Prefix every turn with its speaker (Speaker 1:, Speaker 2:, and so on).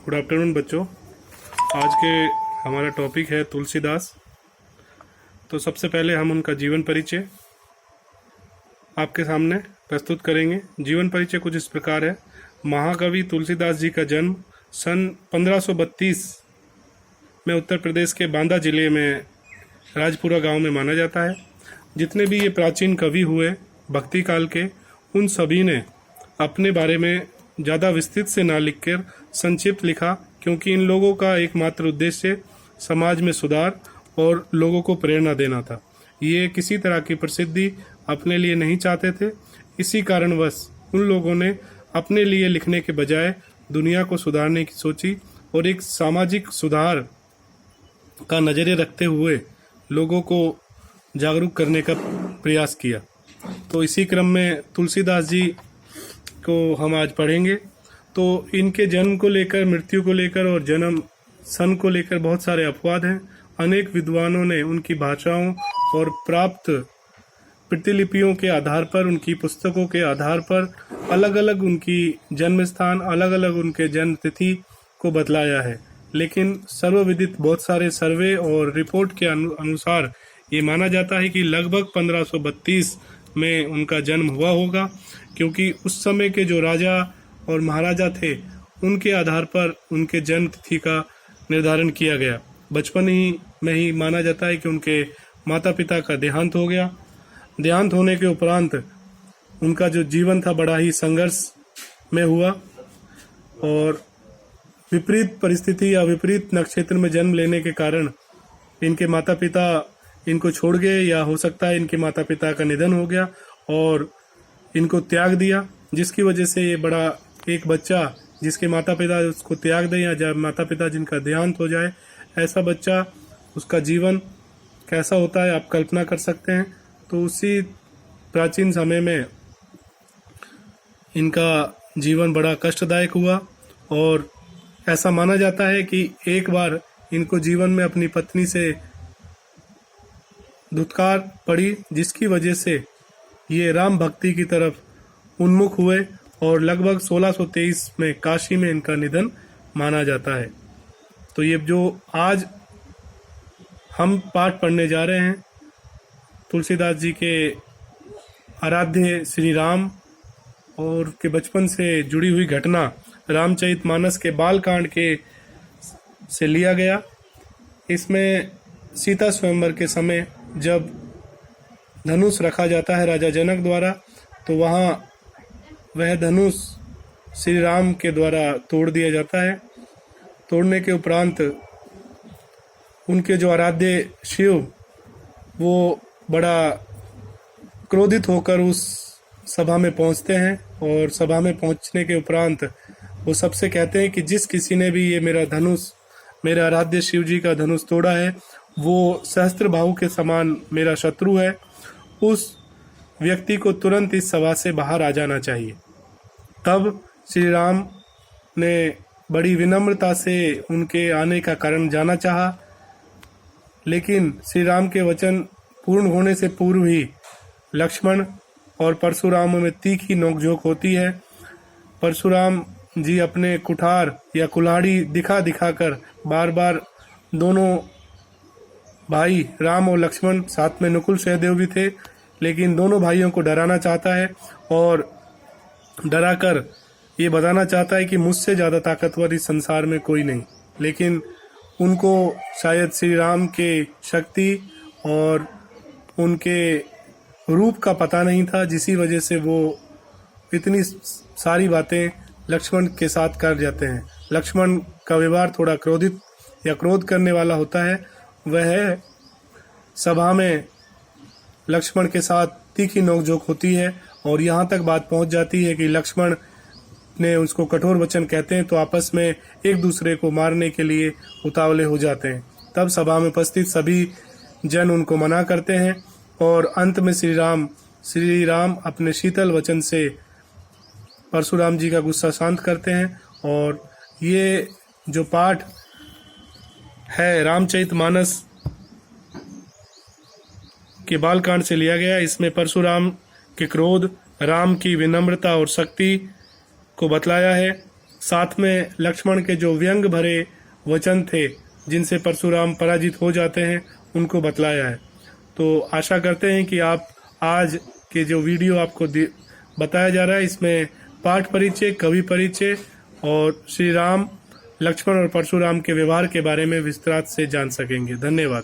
Speaker 1: Good afternoon बच्चों। आज के हमारा टॉपिक है तुलसीदास। तो सबसे पहले हम उनका जीवन परिचय आपके सामने प्रस्तुत करेंगे। जीवन परिचय कुछ इस प्रकार है। महाकवि तुलसीदास जी का जन्म सन 1532 में उत्तर प्रदेश के बांदा जिले में राजपुरा गांव में माना जाता है। जितने भी ये प्राचीन कवि हुए भक्ति काल के, उन सभी ने अपने बारे में ज़्यादा विस्तृत से ना लिखकर संक्षिप्त लिखा, क्योंकि इन लोगों का एकमात्र उद्देश्य समाज में सुधार और लोगों को प्रेरणा देना था। ये किसी तरह की प्रसिद्धि अपने लिए नहीं चाहते थे। इसी कारणवश उन लोगों ने अपने लिए लिखने के बजाय दुनिया को सुधारने की सोची और एक सामाजिक सुधार का नज़रिया रखते हुए लोगों को जागरूक करने का प्रयास किया। तो इसी क्रम में तुलसीदास जी को हम आज पढ़ेंगे। तो इनके जन्म को लेकर, मृत्यु को लेकर और जन्म सन को लेकर बहुत सारे अपवाद हैं। अनेक विद्वानों ने उनकी भाषाओं और प्राप्त प्रतिलिपियों के आधार पर, उनकी पुस्तकों के आधार पर अलग अलग उनकी जन्म स्थान, अलग अलग उनके जन्म तिथि को बतलाया है। लेकिन सर्वविदित बहुत सारे सर्वे और रिपोर्ट के अनुसार ये माना जाता है कि लगभग 1532 में उनका जन्म हुआ होगा, क्योंकि उस समय के जो राजा और महाराजा थे उनके आधार पर उनके जन्म तिथि का निर्धारण किया गया। बचपन ही में ही माना जाता है कि उनके माता पिता का देहांत हो गया। देहांत होने के उपरांत उनका जो जीवन था बड़ा ही संघर्ष में हुआ और विपरीत परिस्थिति या विपरीत नक्षत्र में जन्म लेने के कारण इनके माता पिता इनको छोड़ गए, या हो सकता है इनके माता पिता का निधन हो गया और इनको त्याग दिया, जिसकी वजह से ये बड़ा एक बच्चा जिसके माता पिता उसको त्याग दें या जब माता पिता जिनका देहांत हो जाए, ऐसा बच्चा, उसका जीवन कैसा होता है आप कल्पना कर सकते हैं। तो उसी प्राचीन समय में इनका जीवन बड़ा कष्टदायक हुआ और ऐसा माना जाता है कि एक बार इनको जीवन में अपनी पत्नी से धुतकार पड़ी, जिसकी वजह से ये राम भक्ति की तरफ उन्मुख हुए और लगभग 1623 में काशी में इनका निधन माना जाता है। तो ये जो आज हम पाठ पढ़ने जा रहे हैं, तुलसीदास जी के आराध्य श्री राम और के बचपन से जुड़ी हुई घटना रामचरितमानस के बालकांड के से लिया गया। इसमें सीता स्वयंवर के समय जब धनुष रखा जाता है राजा जनक द्वारा, तो वहाँ वह धनुष श्री राम के द्वारा तोड़ दिया जाता है। तोड़ने के उपरांत उनके जो आराध्य शिव, वो बड़ा क्रोधित होकर उस सभा में पहुंचते हैं और सभा में पहुंचने के उपरांत वो सबसे कहते हैं कि जिस किसी ने भी ये मेरा धनुष, मेरे आराध्य शिव जी का धनुष तोड़ा है, वो सहस्त्र बाहु के समान मेरा शत्रु है। उस व्यक्ति को तुरंत इस सभा से बाहर आ जाना चाहिए। तब श्री राम ने बड़ी विनम्रता से उनके आने का कारण जाना चाहा, लेकिन श्री राम के वचन पूर्ण होने से पूर्व ही लक्ष्मण और परशुराम में तीखी नोकझोंक होती है। परशुराम जी अपने कुठार या कुल्हाड़ी दिखा दिखाकर बार बार, दोनों भाई राम और लक्ष्मण, साथ में नकुल सहदेव भी थे, लेकिन दोनों भाइयों को डराना चाहता है और डराकर ये बताना चाहता है कि मुझसे ज़्यादा ताकतवर इस संसार में कोई नहीं। लेकिन उनको शायद श्री राम के शक्ति और उनके रूप का पता नहीं था, जिसी वजह से वो इतनी सारी बातें लक्ष्मण के साथ कर जाते हैं। लक्ष्मण का व्यवहार थोड़ा क्रोधित या क्रोध करने वाला होता है। वह सभा में लक्ष्मण के साथ तीखी नोकझोंक होती है और यहाँ तक बात पहुँच जाती है कि लक्ष्मण ने उसको कठोर वचन कहते हैं, तो आपस में एक दूसरे को मारने के लिए उतावले हो जाते हैं। तब सभा में उपस्थित सभी जन उनको मना करते हैं और अंत में श्री राम अपने शीतल वचन से परशुराम जी का गुस्सा शांत करते हैं। और ये जो पाठ है रामचरितमानस के बालकांड से लिया गया, इसमें परशुराम के क्रोध, राम की विनम्रता और शक्ति को बतलाया है। साथ में लक्ष्मण के जो व्यंग भरे वचन थे जिनसे परशुराम पराजित हो जाते हैं उनको बतलाया है। तो आशा करते हैं कि आप आज के जो वीडियो आपको बताया जा रहा है इसमें पाठ परिचय, कवि परिचय और श्री राम, लक्ष्मण और परशुराम के व्यवहार के बारे में विस्तार से जान सकेंगे। धन्यवाद।